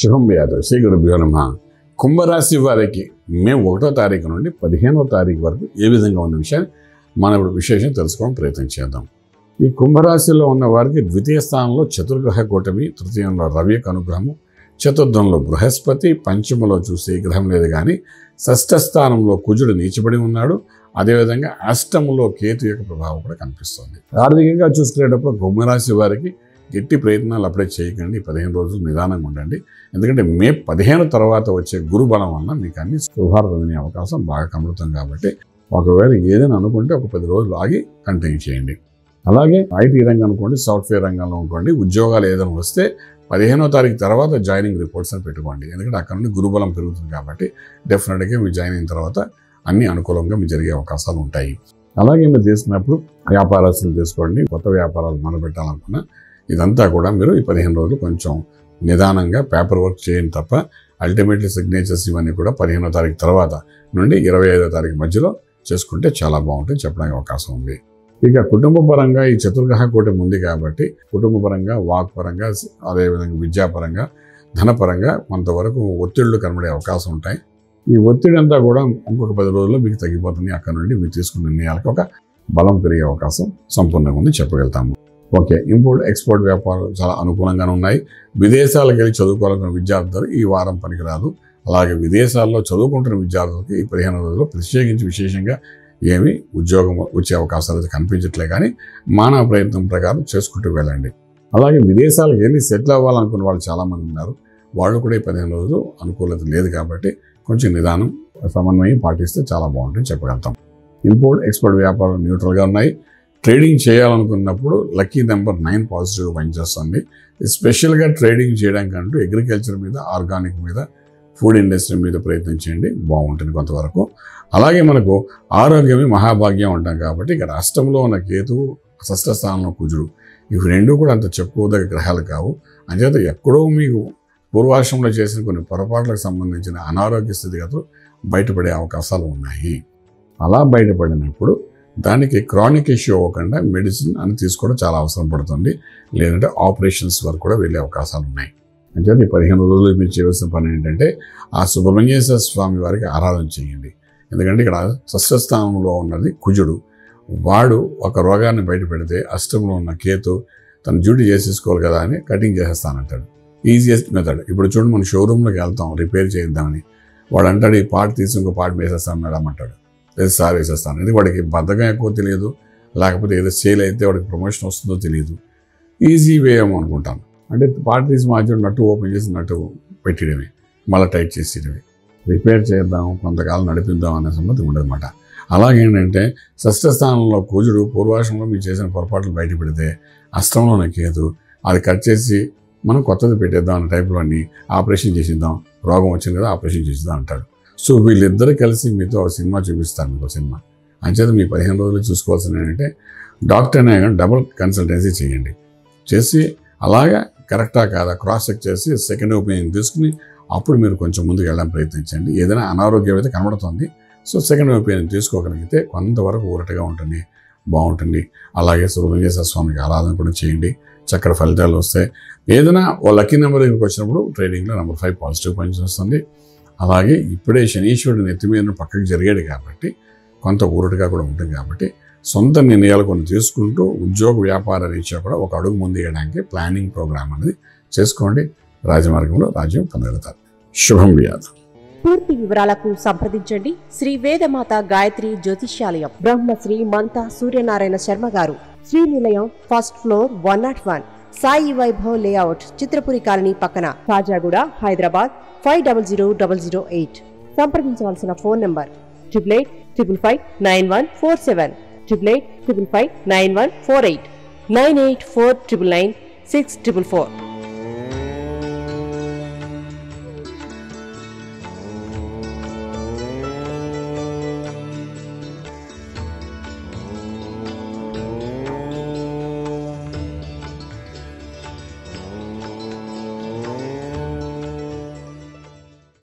శుభం వ్యాధ శ్రీ గురుభ్యో నమః. కుంభరాశి వారికి మే 1వ తారీఖు నుండి 15వ తారీఖు వరకు ఏ విధంగా ఉన్న విషయాన్ని మనం ఇప్పుడు విశేషం తెలుసుకోవడం ప్రయత్నం చేద్దాం. ఈ కుంభరాశిలో ఉన్న వారికి ద్వితీయ స్థానంలో చతుర్గ్రహ కూటమి, తృతీయంలో రవి యొక్క అనుగ్రహము, చతుర్థంలో బృహస్పతి, పంచమలో చూసే గ్రహం లేదు కానీ షష్ఠ స్థానంలో కుజుడు నీచబడి ఉన్నాడు. అదేవిధంగా అష్టములో కేతు యొక్క ప్రభావం కూడా కనిపిస్తుంది. ఆర్థికంగా చూసుకునేటప్పుడు కుంభరాశి వారికి గట్టి ప్రయత్నాలు అప్పుడే చేయకండి. 15 రోజులు నిదానంగా ఉండండి. ఎందుకంటే మే 15 తర్వాత వచ్చే గురు బలం వలన మీకు అన్ని శుభార్తలు వినే అవకాశం బాగా కనబడుతుంది. కాబట్టి ఒకవేళ ఏదైనా అనుకుంటే ఒక 10 రోజులు ఆగి కంటిన్యూ చేయండి. అలాగే ఐటీ రంగం అనుకోండి, సాఫ్ట్వేర్ రంగంలో అనుకోండి, ఉద్యోగాలు ఏదైనా వస్తే 15వ తారీఖు తర్వాత జాయినింగ్ రిపోర్ట్స్ అని పెట్టుకోండి. ఎందుకంటే అక్కడ నుండి గురుబలం పెరుగుతుంది కాబట్టి డెఫినెట్గా మీరు జాయిన్ అయిన తర్వాత అన్ని అనుకూలంగా మీకు జరిగే అవకాశాలు ఉంటాయి. అలాగే మీరు తీసుకున్నప్పుడు వ్యాపారస్తులు తీసుకోండి. కొత్త వ్యాపారాలు మొదలుపెట్టాలనుకున్నా ఇదంతా కూడా మీరు ఈ 15 రోజులు కొంచెం నిదానంగా పేపర్ వర్క్ చేయండి తప్ప అల్టిమేట్లీ సిగ్నేచర్స్ ఇవన్నీ కూడా 15వ తారీఖు తర్వాత నుండి 25వ తారీఖు మధ్యలో చేసుకుంటే చాలా బాగుంటుంది చెప్పడానికి అవకాశం ఉంది. ఇక కుటుంబ పరంగా ఈ చతుర్గ్రహ కూటమి ఉంది కాబట్టి కుటుంబ పరంగా, వాక్ పరంగా, అదేవిధంగా విద్యాపరంగా, ధనపరంగా కొంతవరకు ఒత్తిళ్లు కనబడే అవకాశం ఉంటాయి. ఈ ఒత్తిడి అంతా కూడా ఇంకొక 10 రోజుల్లో మీకు తగ్గిపోతుంది. అక్కడ నుండి మీరు తీసుకున్న నిర్ణయాలకు ఒక బలం పెరిగే అవకాశం సంపూర్ణంగా ఉంది చెప్పగలుగుతాము. ఓకే, ఇంపోర్ట్ ఎక్స్పోర్ట్ వ్యాపారాలు చాలా అనుకూలంగానే ఉన్నాయి. విదేశాలకు వెళ్ళి చదువుకోవాలనుకున్న విద్యార్థులు ఈ వారం పనికిరాదు. అలాగే విదేశాల్లో చదువుకుంటున్న విద్యార్థులకి ఈ 15 రోజుల్లో ప్రత్యేకించి విశేషంగా ఏమీ ఉద్యోగం వచ్చే అవకాశాలు అయితే కనిపించట్లే కానీ మానవ ప్రయత్నం ప్రకారం చేసుకుంటూ వెళ్ళండి. అలాగే విదేశాలకు వెళ్ళి సెటిల్ అవ్వాలనుకున్న వాళ్ళు చాలామంది ఉన్నారు. వాళ్ళు కూడా ఈ 15 రోజులు అనుకూలత లేదు కాబట్టి కొంచెం నిదానం, సమన్వయం పాటిస్తే చాలా బాగుంటుంది చెప్పగలుగుతాం. ఇంపోర్ట్ ఎక్స్పోర్ట్ వ్యాపారాలు న్యూట్రల్గా ఉన్నాయి. ట్రేడింగ్ చేయాలనుకున్నప్పుడు లక్కీ నెంబర్ 9 పాజిటివ్గా పనిచేస్తుంది. స్పెషల్గా ట్రేడింగ్ చేయడానికంటూ అగ్రికల్చర్ మీద, ఆర్గానిక్ మీద, ఫుడ్ ఇండస్ట్రీ మీద ప్రయత్నం చేయండి, బాగుంటుంది కొంతవరకు. అలాగే మనకు ఆరోగ్యమే మహాభాగ్యం ఉంటాం కాబట్టి ఇక్కడ అష్టంలో ఉన్న కేతువు, షష్ఠ స్థానంలో కుజుడు, ఇవి రెండు కూడా అంత చెప్పుకోదగ్గ గ్రహాలు కావు. అంచేత ఎక్కడో మీకు పూర్వాశ్రమంలో చేసిన కొన్ని పొరపాట్లకు సంబంధించిన అనారోగ్య స్థితిగతులు బయటపడే అవకాశాలు ఉన్నాయి. అలా బయటపడినప్పుడు దానికి క్రానిక్ ఇష్యూ అవ్వకుండా మెడిసిన్ అని తీసుకోవడం చాలా అవసరం పడుతుంది. లేదంటే ఆపరేషన్స్ వరకు కూడా వెళ్ళే అవకాశాలు ఉన్నాయి. అంటే ఈ 15 రోజులు మీరు చేయవలసిన పని ఏంటంటే ఆ సుబ్రహ్మణ్యేశ్వర స్వామి వారికి ఆరాధన చేయండి. ఎందుకంటే ఇక్కడ షష్ఠ స్థానంలో ఉన్నది కుజుడు. వాడు ఒక రోగాన్ని బయట పెడితే అష్టంలో ఉన్న కేతు తన డ్యూటీ చేసేసుకోవాలి కదా అని కటింగ్ చేసేస్తానంటాడు. Easiest method. ఇప్పుడు చూడండి, మన షోరూంలోకి వెళ్తాం రిపేర్ చేద్దామని, వాడు అంటాడు ఈ పార్ట్ తీసి ఇంకో పార్ట్ వేసేస్తాను మేడం అంటాడు. లేదు సార్ వేసేస్తాను. ఇది వాడికి బద్ధకం ఎక్కువ తెలియదు, లేకపోతే ఏదో సేల్ అయితే వాడికి ప్రమోషన్ వస్తుందో తెలియదు. ఈజీ వే ఏమో అనుకుంటాను. అంటే పార్ట్ తీసి మార్చి నట్టు ఓపెన్ చేసి నట్టు పెట్టడమే, మళ్ళీ టైట్ చేసేయడమే. రిపేర్ చేద్దాం, కొంతకాలం నడిపిద్దాం అనే సంగతి ఉండదన్నమాట. అలాగేంటంటే షష్ఠ స్థానంలో కుజుడు పూర్వాశ్రమంలో మీరు చేసిన పొరపాట్లు బయట పెడితే అష్టంలోనే కేతు అది కట్ చేసి మనం కొత్తది పెట్టేద్దాం అనే టైప్లో అన్ని ఆపరేషన్ చేసిద్దాం, రోగం వచ్చింది కదా ఆపరేషన్ చేసిద్దాం అంటాడు. సో వీళ్ళిద్దరు కలిసి మీతో ఒక సినిమా చూపిస్తారు. మీకు సినిమా అంచేత మీ 15 రోజులు చూసుకోవాల్సింది ఏంటంటే డాక్టర్నే కానీ డబుల్ కన్సల్టెన్సీ చేయండి. చేసి అలాగా కరెక్టా కాదా క్రాస్ చెక్ చేసి సెకండ్ ఒపీనియన్ తీసుకుని అప్పుడు మీరు కొంచెం ముందుకు వెళ్ళడానికి ప్రయత్నించండి. ఏదైనా అనారోగ్యం అయితే కనబడుతుంది, సో సెకండ్ ఒపీనియన్ తీసుకోగలిగితే కొంతవరకు ఊరటగా ఉంటుంది, బాగుంటుంది. అలాగే సుబ్రహ్మణ్యేశ్వర స్వామికి ఆరాధన కూడా చేయండి, చక్కటి ఫలితాలు వస్తాయి. ఏదైనా ఓ లక్కీ నెంబర్ దగ్గరికి వచ్చినప్పుడు ట్రేడింగ్లో నెంబర్ 5 పాజిటివ్ పనిచేస్తుంది. అలాగే ఇప్పుడే శనీశ్వరుడు నెత్తి మీద పక్కకి జరిగాడు కాబట్టి కొంత ఊరటగా కూడా ఉంటుంది. కాబట్టి సొంత నిర్ణయాలు కొన్ని తీసుకుంటూ ఉద్యోగ వ్యాపార రీత్యా కూడా ఒక అడుగు ముందు వేయడానికి ప్లానింగ్ ప్రోగ్రామ్ అనేది చేసుకోండి. రాజమార్గంలో రాజ్యం పొందగలుగుతారు. శుభం వ్యాధ. పూర్తి వివరాలకు సంప్రదించండి శ్రీ వేదమాత గాయత్రి జ్యోతిష్యాలయం, Brahmasri మంతా Suryanarayana Sharma garu, Srinilayam, first floor, 101, Sai Vaibhav layout, Chitrapuri colony పక్కన, కాజాగూడ, హైదరాబాద్ 500008. సంప్రదించవలసిన ఫోన్ నంబర్ 8855559147, 8855559148, 9849996644.